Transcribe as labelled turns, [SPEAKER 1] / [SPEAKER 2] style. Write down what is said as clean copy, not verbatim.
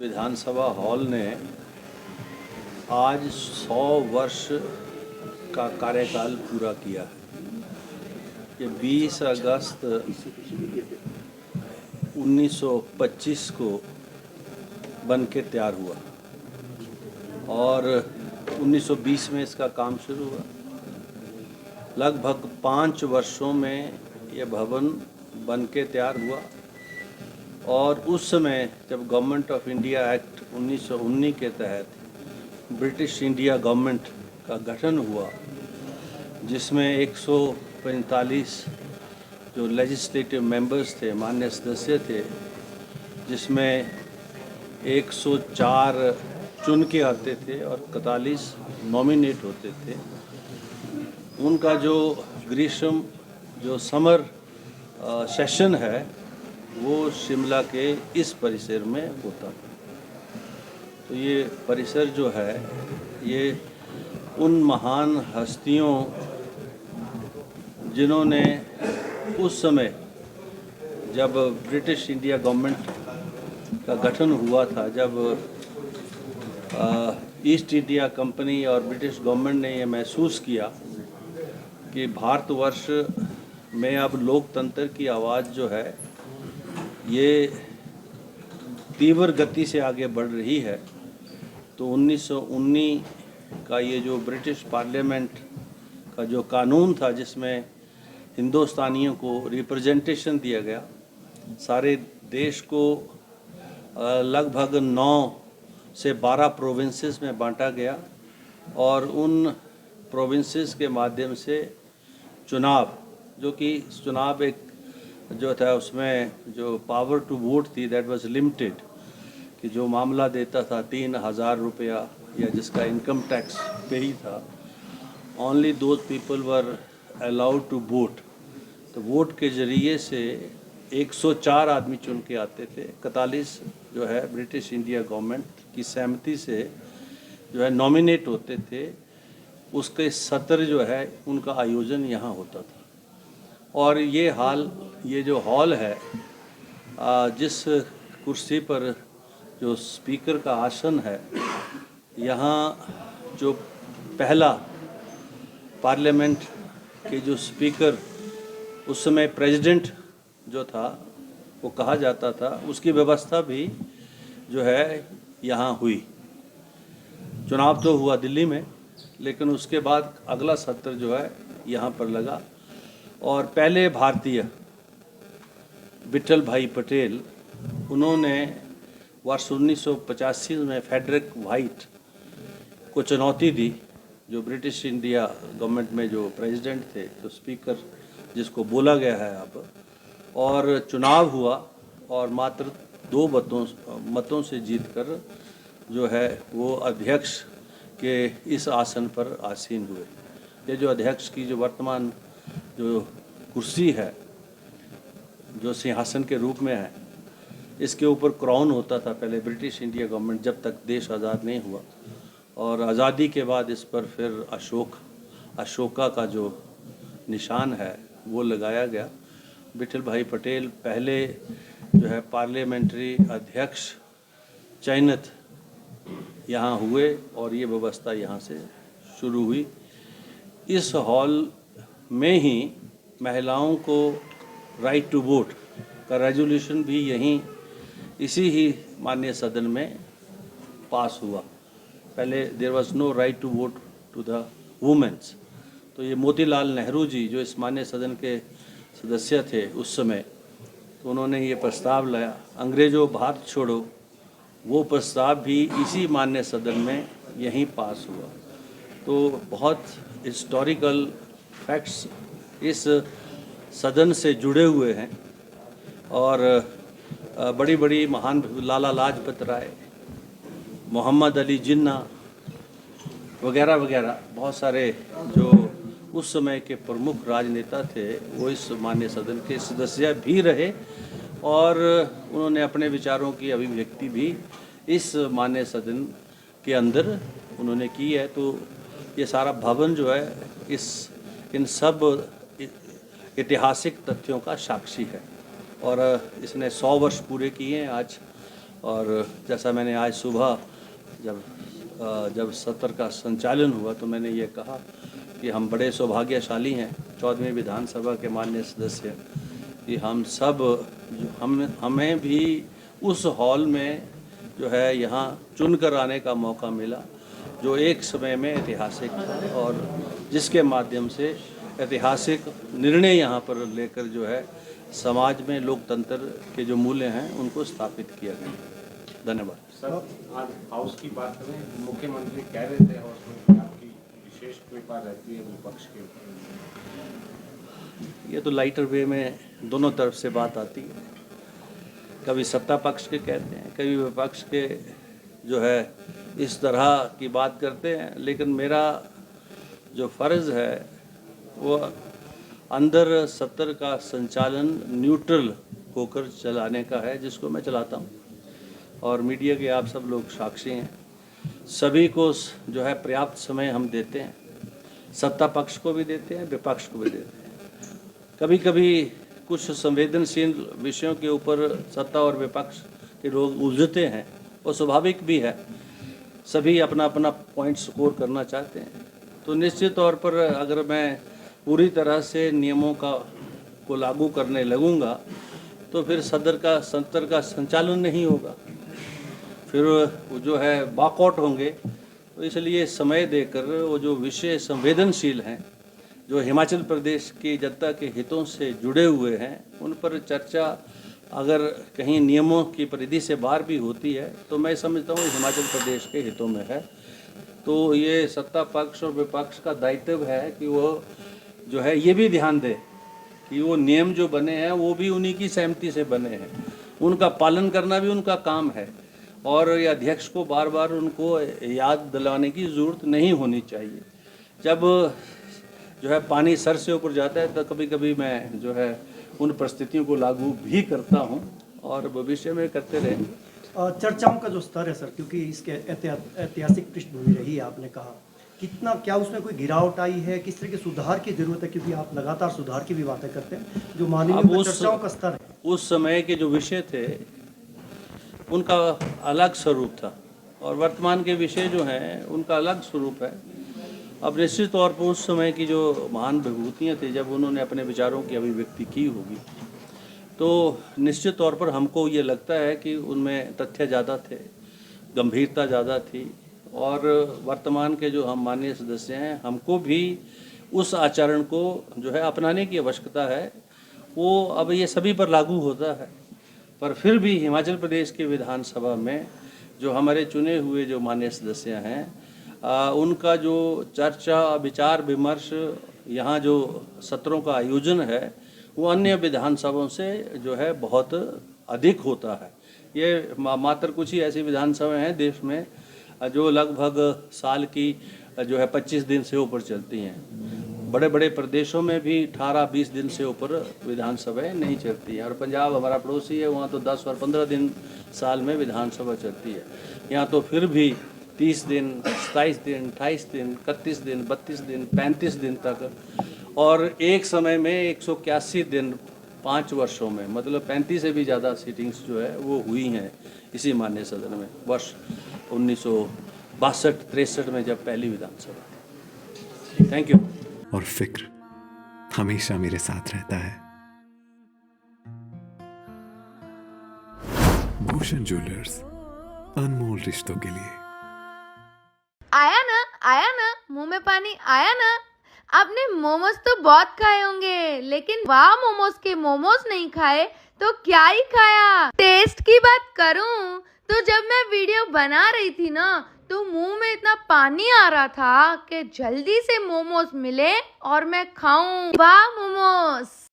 [SPEAKER 1] विधानसभा hall ने आज 100 वर्ष का कार्यकाल पूरा किया है। ये 20 अगस्त 1925 को बन के तैयार हुआ और 1920 में इसका काम शुरू हुआ। लगभग 5 वर्षों में ये भवन बन के तैयार हुआ और उस समय जब गवर्नमेंट ऑफ इंडिया एक्ट 1919 के तहत ब्रिटिश इंडिया गवर्नमेंट का गठन हुआ, जिसमें 145 जो लेजिस्लेटिव मेंबर्स थे, मान्य सदस्य थे, जिसमें 104 चुन के आते थे और 41 नॉमिनेट होते थे। उनका जो ग्रीष्म जो समर सेशन है वो शिमला के इस परिसर में होता है। तो ये परिसर जो है ये उन महान हस्तियों जिन्होंने उस समय जब ब्रिटिश इंडिया गवर्नमेंट का गठन हुआ था, जब ईस्ट इंडिया कंपनी और ब्रिटिश गवर्नमेंट ने ये महसूस किया कि भारतवर्ष में अब लोकतंत्र की आवाज़ जो है ये तीव्र गति से आगे बढ़ रही है, तो 1919 का ये जो ब्रिटिश पार्लियामेंट का जो कानून था, जिसमें हिंदुस्तानियों को रिप्रेजेंटेशन दिया गया, सारे देश को लगभग 9 से 12 प्रोविंसेस में बांटा गया और उन प्रोविंसेस के माध्यम से चुनाव, जो कि चुनाव एक जो था उसमें जो पावर टू वोट थी दैट वाज लिमिटेड, कि जो मामला देता था 3,000 रुपया या जिसका इनकम टैक्स पे ही था, only those people were allowed to vote. तो वोट के ज़रिए से 104 आदमी चुन के आते थे, 41 जो है ब्रिटिश इंडिया गवर्नमेंट की सहमति से जो है नॉमिनेट होते थे। उसके सत्र जो है उनका आयोजन यहाँ होता था। और ये जो हॉल है, जिस कुर्सी पर जो स्पीकर का आसन है, यहाँ जो पहला पार्लियामेंट के जो स्पीकर उस समय प्रेसिडेंट जो था वो कहा जाता था, उसकी व्यवस्था भी जो है यहाँ हुई। चुनाव तो हुआ दिल्ली में, लेकिन उसके बाद अगला सत्र जो है यहाँ पर लगा और पहले भारतीय विठल भाई पटेल, उन्होंने वर्ष 1985 में फेडरिक वाइट को चुनौती दी, जो ब्रिटिश इंडिया गवर्नमेंट में जो प्रेसिडेंट थे, तो स्पीकर जिसको बोला गया है अब, और चुनाव हुआ और मात्र 2 मतों से जीतकर जो है वो अध्यक्ष के इस आसन पर आसीन हुए। ये जो अध्यक्ष की जो वर्तमान जो कुर्सी है, जो सिंहासन के रूप में है, इसके ऊपर क्राउन होता था पहले ब्रिटिश इंडिया गवर्नमेंट जब तक देश आज़ाद नहीं हुआ, और आज़ादी के बाद इस पर फिर अशोका का जो निशान है वो लगाया गया। विठल भाई पटेल पहले जो है पार्लियामेंट्री अध्यक्ष चयनित यहाँ हुए और ये व्यवस्था यहाँ से शुरू हुई। इस हॉल में ही महिलाओं को राइट टू वोट का रेजोल्यूशन भी यहीं इसी ही माननीय सदन में पास हुआ। पहले there was no right to vote to the womens. तो ये मोतीलाल नेहरू जी जो इस माननीय सदन के सदस्य थे उस समय, तो उन्होंने ये प्रस्ताव लाया, अंग्रेजों भारत छोड़ो, वो प्रस्ताव भी इसी माननीय सदन में यहीं पास हुआ। तो बहुत हिस्टोरिकल फैक्ट्स इस सदन से जुड़े हुए हैं और बड़ी बड़ी महान लाला लाजपत राय, मोहम्मद अली जिन्ना वगैरह वगैरह बहुत सारे जो उस समय के प्रमुख राजनेता थे वो इस माननीय सदन के सदस्य भी रहे और उन्होंने अपने विचारों की अभिव्यक्ति भी इस माननीय सदन के अंदर उन्होंने की है। तो ये सारा भवन जो है इन सब ऐतिहासिक तथ्यों का साक्षी है और इसने 100 वर्ष पूरे किए हैं आज और जैसा मैंने आज सुबह जब सत्र का संचालन हुआ तो मैंने ये कहा कि हम बड़े सौभाग्यशाली हैं 14वीं विधानसभा के माननीय सदस्य कि हम सब हमें भी उस हॉल में जो है यहाँ चुनकर आने का मौका मिला जो एक समय में ऐतिहासिक था और जिसके माध्यम से ऐतिहासिक निर्णय यहाँ पर लेकर जो है समाज में लोकतंत्र के जो मूल्य हैं उनको स्थापित किया गया। धन्यवाद।
[SPEAKER 2] सर, आज हाउस की बात करें, मुख्यमंत्री कह रहे थे हाउस में कि आपकी विशेष कृपा रहती है विपक्ष के ऊपर।
[SPEAKER 1] ये तो लाइटर वे में दोनों तरफ से बात आती है, कभी सत्ता पक्ष के कहते हैं, कभी विपक्ष के जो है इस तरह की बात करते हैं, लेकिन मेरा जो फ़र्ज़ है वो अंदर सत्र का संचालन न्यूट्रल होकर चलाने का है, जिसको मैं चलाता हूँ और मीडिया के आप सब लोग साक्षी हैं। सभी को जो है पर्याप्त समय हम देते हैं, सत्ता पक्ष को भी देते हैं, विपक्ष को भी देते हैं। कभी कभी कुछ संवेदनशील विषयों के ऊपर सत्ता और विपक्ष के लोग उलझते हैं, वो स्वाभाविक भी है, सभी अपना अपना पॉइंट स्कोर करना चाहते हैं। तो निश्चित तौर पर अगर मैं पूरी तरह से नियमों को लागू करने लगूंगा तो फिर सत्र का संचालन नहीं होगा, फिर वो जो है वॉकआउट होंगे। तो इसलिए समय देकर वो जो विषय संवेदनशील हैं, जो हिमाचल प्रदेश की जनता के हितों से जुड़े हुए हैं, उन पर चर्चा अगर कहीं नियमों की परिधि से बाहर भी होती है तो मैं समझता हूँ हिमाचल प्रदेश के हितों में है। तो ये सत्ता पक्ष और विपक्ष का दायित्व है कि वो जो है ये भी ध्यान दे कि वो नियम जो बने हैं वो भी उन्हीं की सहमति से बने हैं, उनका पालन करना भी उनका काम है और ये अध्यक्ष को बार बार उनको याद दिलाने की ज़रूरत नहीं होनी चाहिए। जब जो है पानी सर से ऊपर जाता है तो कभी कभी मैं जो है उन परिस्थितियों को लागू भी करता हूं और भविष्य में करते रहेंगे।
[SPEAKER 3] चर्चाओं का जो स्तर है सर, क्योंकि इसके ऐतिहासिक पृष्ठभूमि रही है, आपने कहा कितना क्या उसमें कोई गिरावट आई है, किस तरह के सुधार की जरूरत है, क्योंकि आप लगातार सुधार की भी बातें करते हैं, जो माननीय चर्चाओं का स्तर है।
[SPEAKER 1] उस समय के जो विषय थे उनका अलग स्वरूप था और वर्तमान के विषय जो हैं उनका अलग स्वरूप है। अब निश्चित तौर पर उस समय की जो महान विभूतियाँ थी, जब उन्होंने अपने विचारों की अभिव्यक्ति की होगी तो निश्चित तौर पर हमको ये लगता है कि उनमें तथ्य ज़्यादा थे, गंभीरता ज़्यादा थी और वर्तमान के जो हम माननीय सदस्य हैं, हमको भी उस आचरण को जो है अपनाने की आवश्यकता है। वो अब ये सभी पर लागू होता है, पर फिर भी हिमाचल प्रदेश के विधानसभा में जो हमारे चुने हुए जो माननीय सदस्य हैं, उनका जो चर्चा विचार विमर्श यहाँ जो सत्रों का आयोजन है वो अन्य विधानसभाओं से जो है बहुत अधिक होता है। ये मात्र कुछ ही ऐसी विधानसभाएं हैं देश में जो लगभग साल की जो है 25 दिन से ऊपर चलती हैं। बड़े बड़े प्रदेशों में भी 18-20 दिन से ऊपर विधानसभाएं नहीं चलती हैं और पंजाब हमारा पड़ोसी है, वहाँ तो 10 और 15 दिन साल में विधानसभा चलती है। यहाँ तो फिर भी 30 दिन, 27 दिन, 28 दिन, 31 दिन, 32 दिन, 35 दिन तक और एक समय में 181 दिन 5 वर्षों में, मतलब 35 से भी ज़्यादा सीटिंग्स जो है वो हुई हैं इसी माननीय सदन में, वर्ष 1962-63 में जब पहली विधानसभा। Thank you.
[SPEAKER 4] और फिक्र हमेशा मेरे साथ रहता है। भूषण ज्वेलर्स, अनमोल रिश्तों के लिए।
[SPEAKER 5] आया ना मुंह में पानी आया ना। आपने मोमोज तो बहुत खाए होंगे, लेकिन वाह मोमोज के मोमोज नहीं खाए तो क्या ही खाया। टेस्ट की बात करूं तो जब मैं वीडियो बना रही थी ना तो मुंह में इतना पानी आ रहा था कि जल्दी से मोमोज मिले और मैं खाऊं। वाह मोमोज।